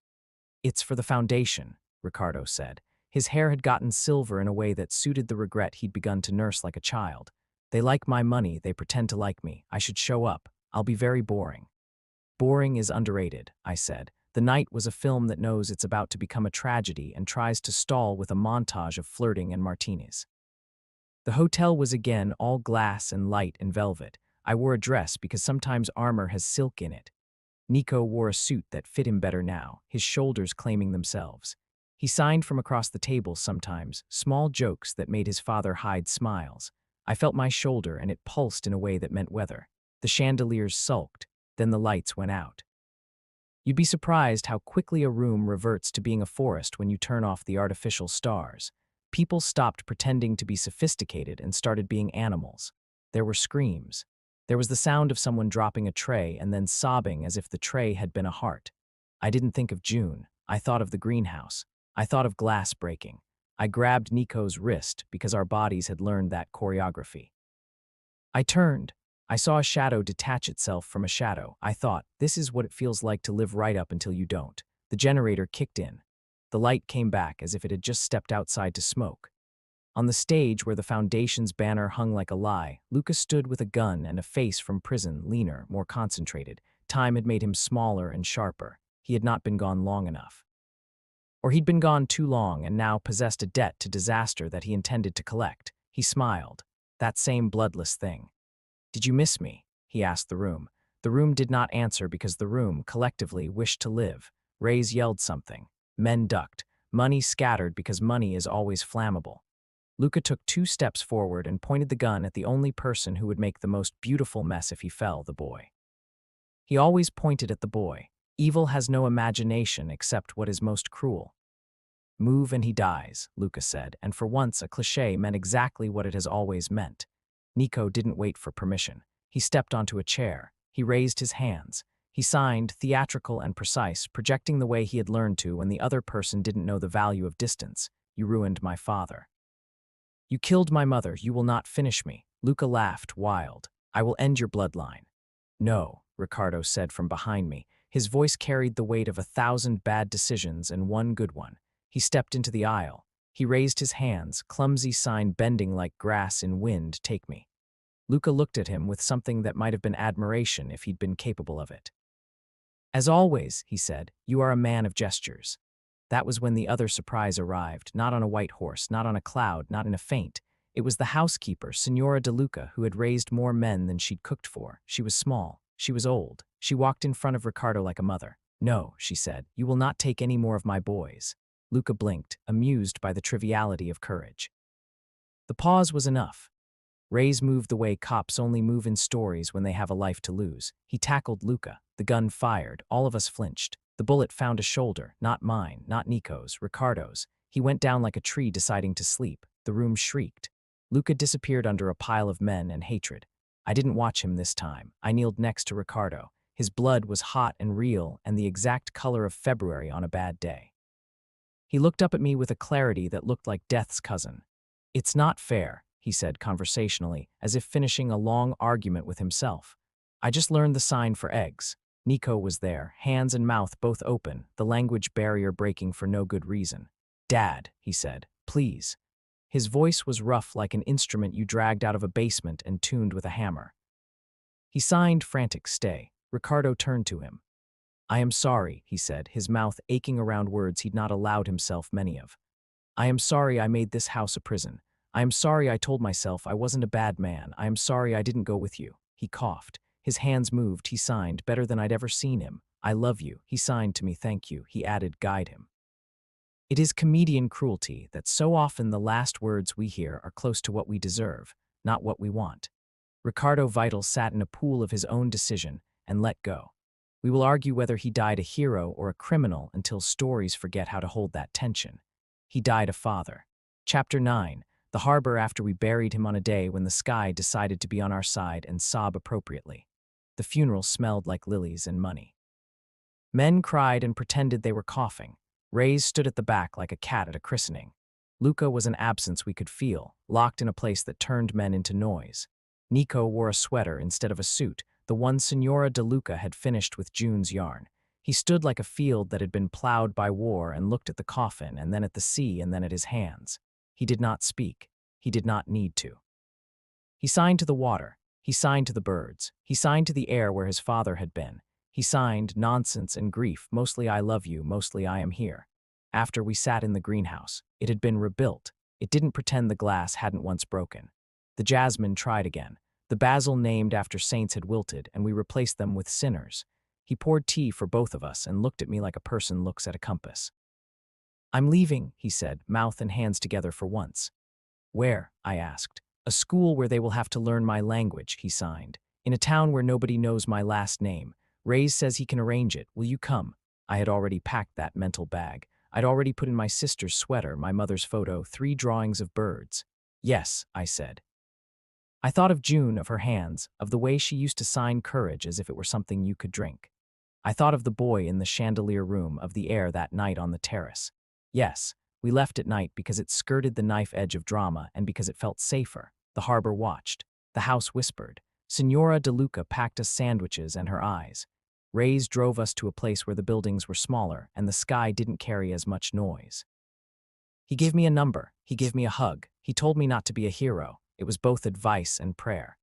It's for the foundation, Ricardo said. His hair had gotten silver in a way that suited the regret he'd begun to nurse like a child. They like my money, they pretend to like me. I should show up. I'll be very boring. Boring is underrated, I said. The Night was a film that knows it's about to become a tragedy and tries to stall with a montage of flirting and martinis. The hotel was again all glass and light and velvet. I wore a dress because sometimes armor has silk in it. Nico wore a suit that fit him better now, his shoulders claiming themselves. He signed from across the table sometimes, small jokes that made his father hide smiles. I felt my shoulder and it pulsed in a way that meant weather. The chandeliers sulked, then the lights went out. You'd be surprised how quickly a room reverts to being a forest when you turn off the artificial stars. People stopped pretending to be sophisticated and started being animals. There were screams. There was the sound of someone dropping a tray and then sobbing as if the tray had been a heart. I didn't think of June. I thought of the greenhouse. I thought of glass breaking. I grabbed Nico's wrist because our bodies had learned that choreography. I turned. I saw a shadow detach itself from a shadow. I thought, this is what it feels like to live right up until you don't. The generator kicked in. The light came back as if it had just stepped outside to smoke. On the stage where the Foundation's banner hung like a lie, Lucas stood with a gun and a face from prison, leaner, more concentrated. Time had made him smaller and sharper. He had not been gone long enough. Or he'd been gone too long and now possessed a debt to disaster that he intended to collect. He smiled. That same bloodless thing. "Did you miss me?" he asked the room. The room did not answer because the room, collectively, wished to live. Rays yelled something. Men ducked. Money scattered because money is always flammable. Luca took 2 steps forward and pointed the gun at the only person who would make the most beautiful mess if he fell, the boy. He always pointed at the boy. Evil has no imagination except what is most cruel. "Move and he dies," Luca said, and for once a cliché meant exactly what it has always meant. Nico didn't wait for permission. He stepped onto a chair. He raised his hands. He signed, theatrical and precise, projecting the way he had learned to when the other person didn't know the value of distance. "You ruined my father. You killed my mother. You will not finish me." Luca laughed, wild. "I will end your bloodline." "No," Ricardo said from behind me. His voice carried the weight of 1,000 bad decisions and one good one. He stepped into the aisle. He raised his hands, clumsy sign bending like grass in wind, "Take me." Luca looked at him with something that might have been admiration if he'd been capable of it. "As always," he said, "you are a man of gestures." That was when the other surprise arrived, not on a white horse, not on a cloud, not in a feint. It was the housekeeper, Signora De Luca, who had raised more men than she'd cooked for. She was small. She was old. She walked in front of Ricardo like a mother. "No," she said, "you will not take any more of my boys." Luca blinked, amused by the triviality of courage. The pause was enough. Rays moved the way cops only move in stories when they have a life to lose. He tackled Luca. The gun fired. All of us flinched. The bullet found a shoulder, not mine, not Nico's, Ricardo's. He went down like a tree deciding to sleep. The room shrieked. Luca disappeared under a pile of men and hatred. I didn't watch him this time. I kneeled next to Ricardo. His blood was hot and real and the exact color of February on a bad day. He looked up at me with a clarity that looked like death's cousin. "It's not fair," he said conversationally, as if finishing a long argument with himself. "I just learned the sign for eggs." Nico was there, hands and mouth both open, the language barrier breaking for no good reason. "Dad," he said, "please." His voice was rough like an instrument you dragged out of a basement and tuned with a hammer. He signed frantic stay. Ricardo turned to him. "I am sorry," he said, his mouth aching around words he'd not allowed himself many of. "I am sorry I made this house a prison. I am sorry I told myself I wasn't a bad man. I am sorry I didn't go with you." He coughed. His hands moved. He signed, better than I'd ever seen him. "I love you." He signed to me, "Thank you." He added, "Guide him." It is comedian cruelty that so often the last words we hear are close to what we deserve, not what we want. Ricardo Vital sat in a pool of his own decision and let go. We will argue whether he died a hero or a criminal until stories forget how to hold that tension. He died a father. Chapter 9. The harbor after we buried him on a day when the sky decided to be on our side and sob appropriately. The funeral smelled like lilies and money. Men cried and pretended they were coughing. Rays stood at the back like a cat at a christening. Luca was an absence we could feel, locked in a place that turned men into noise. Nico wore a sweater instead of a suit, the one Signora De Luca had finished with June's yarn. He stood like a field that had been plowed by war and looked at the coffin and then at the sea and then at his hands. He did not speak. He did not need to. He signed to the water. He signed to the birds. He signed to the air where his father had been. He signed nonsense and grief, mostly "I love you, mostly I am here." After we sat in the greenhouse, it had been rebuilt. It didn't pretend the glass hadn't once broken. The jasmine tried again. The basil named after saints had wilted, and we replaced them with sinners. He poured tea for both of us and looked at me like a person looks at a compass. "I'm leaving," he said, mouth and hands together for once. "Where?" I asked. "A school where they will have to learn my language," he signed. "In a town where nobody knows my last name. Reyes says he can arrange it. Will you come?" I had already packed that mental bag. I'd already put in my sister's sweater, my mother's photo, 3 drawings of birds. "Yes," I said. I thought of June, of her hands, of the way she used to sign courage as if it were something you could drink. I thought of the boy in the chandelier room, of the air that night on the terrace. Yes, we left at night because it skirted the knife edge of drama and because it felt safer. The harbor watched. The house whispered. Signora De Luca packed us sandwiches and her eyes. Reyes drove us to a place where the buildings were smaller and the sky didn't carry as much noise. He gave me a number. He gave me a hug. He told me not to be a hero. It was both advice and prayer.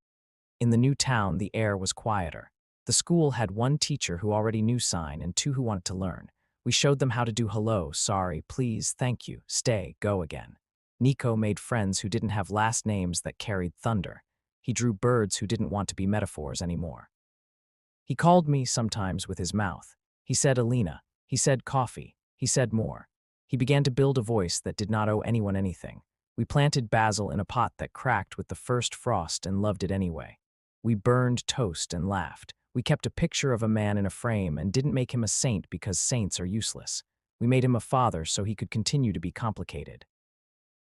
In the new town, the air was quieter. The school had 1 teacher who already knew sign and 2 who wanted to learn. We showed them how to do hello, sorry, please, thank you, stay, go again. Nico made friends who didn't have last names that carried thunder. He drew birds who didn't want to be metaphors anymore. He called me sometimes with his mouth. He said Alina. He said coffee. He said more. He began to build a voice that did not owe anyone anything. We planted basil in a pot that cracked with the first frost and loved it anyway. We burned toast and laughed. We kept a picture of a man in a frame and didn't make him a saint because saints are useless. We made him a father so he could continue to be complicated.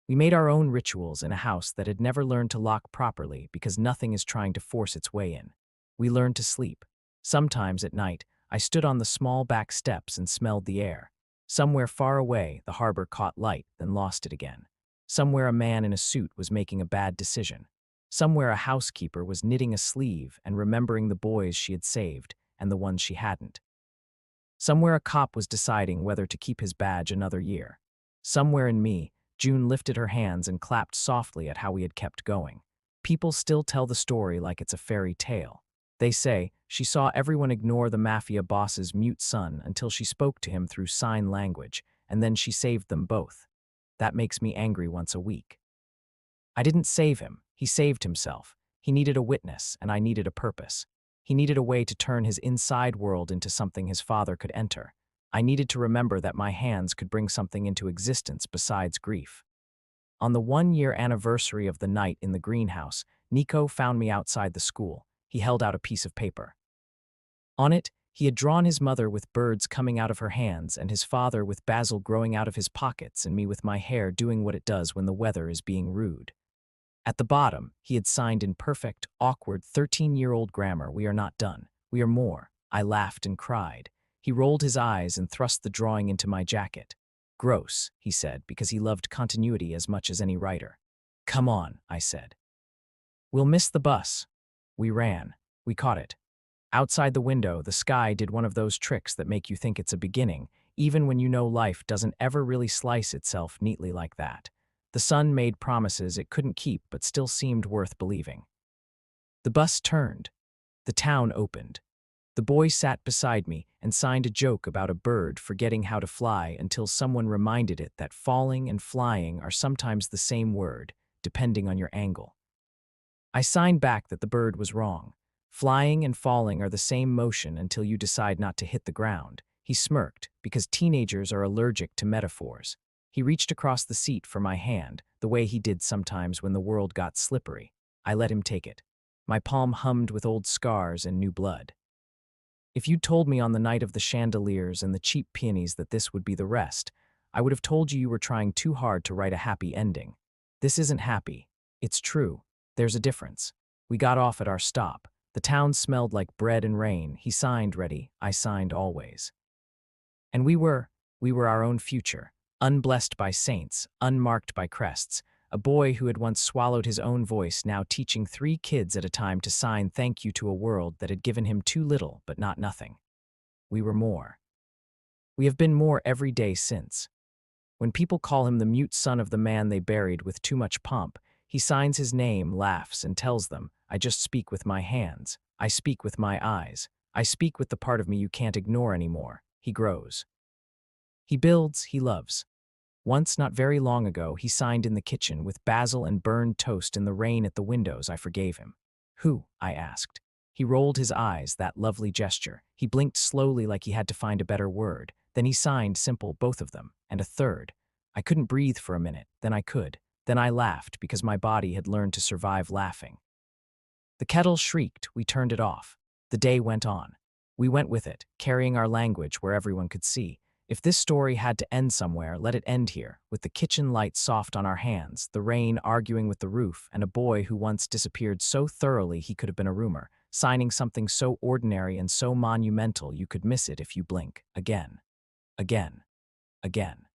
We made our own rituals in a house that had never learned to lock properly because nothing is trying to force its way in. We learned to sleep. Sometimes at night, I stood on the small back steps and smelled the air. Somewhere far away, the harbor caught light, then lost it again. Somewhere a man in a suit was making a bad decision. Somewhere a housekeeper was knitting a sleeve and remembering the boys she had saved and the ones she hadn't. Somewhere a cop was deciding whether to keep his badge another year. Somewhere in me, June lifted her hands and clapped softly at how we had kept going. People still tell the story like it's a fairy tale. They say she saw everyone ignore the Mafia boss's mute son until she spoke to him through sign language, and then she saved them both. That makes me angry once a week. I didn't save him. He saved himself. He needed a witness, and I needed a purpose. He needed a way to turn his inside world into something his father could enter. I needed to remember that my hands could bring something into existence besides grief. On the 1-year anniversary of the night in the greenhouse, Nico found me outside the school. He held out a piece of paper. On it, he had drawn his mother with birds coming out of her hands and his father with basil growing out of his pockets and me with my hair doing what it does when the weather is being rude. At the bottom, he had signed in perfect, awkward 13-year-old grammar, "We are not done. We are more." I laughed and cried. He rolled his eyes and thrust the drawing into my jacket. "Gross," he said, because he loved continuity as much as any writer. "Come on," I said. "We'll miss the bus." We ran. We caught it. Outside the window, the sky did one of those tricks that make you think it's a beginning, even when you know life doesn't ever really slice itself neatly like that. The sun made promises it couldn't keep but still seemed worth believing. The bus turned. The town opened. The boy sat beside me and signed a joke about a bird forgetting how to fly until someone reminded it that falling and flying are sometimes the same word, depending on your angle. I signed back that the bird was wrong. Flying and falling are the same motion until you decide not to hit the ground. He smirked, because teenagers are allergic to metaphors. He reached across the seat for my hand, the way he did sometimes when the world got slippery. I let him take it. My palm hummed with old scars and new blood. If you'd told me on the night of the chandeliers and the cheap peonies that this would be the rest, I would have told you were trying too hard to write a happy ending. This isn't happy. It's true. There's a difference. We got off at our stop. The town smelled like bread and rain. He signed ready. I signed always. And we were our own future, unblessed by saints, unmarked by crests. A boy who had once swallowed his own voice now teaching 3 kids at a time to sign thank you to a world that had given him too little but not nothing. We were more. We have been more every day since. When people call him the mute son of the man they buried with too much pomp, he signs his name, laughs, and tells them, "I just speak with my hands. I speak with my eyes. I speak with the part of me you can't ignore anymore." He grows. He builds, he loves. Once, not very long ago, he signed in the kitchen with basil and burned toast in the rain at the windows. I forgave him. Who? I asked. He rolled his eyes, that lovely gesture. He blinked slowly like he had to find a better word. Then he signed simple, both of them, and a third. I couldn't breathe for a minute, then I could. Then I laughed because my body had learned to survive laughing. The kettle shrieked, we turned it off. The day went on. We went with it, carrying our language where everyone could see. If this story had to end somewhere, let it end here, with the kitchen light soft on our hands, the rain arguing with the roof, and a boy who once disappeared so thoroughly he could have been a rumor, signing something so ordinary and so monumental you could miss it if you blink. Again. Again. Again.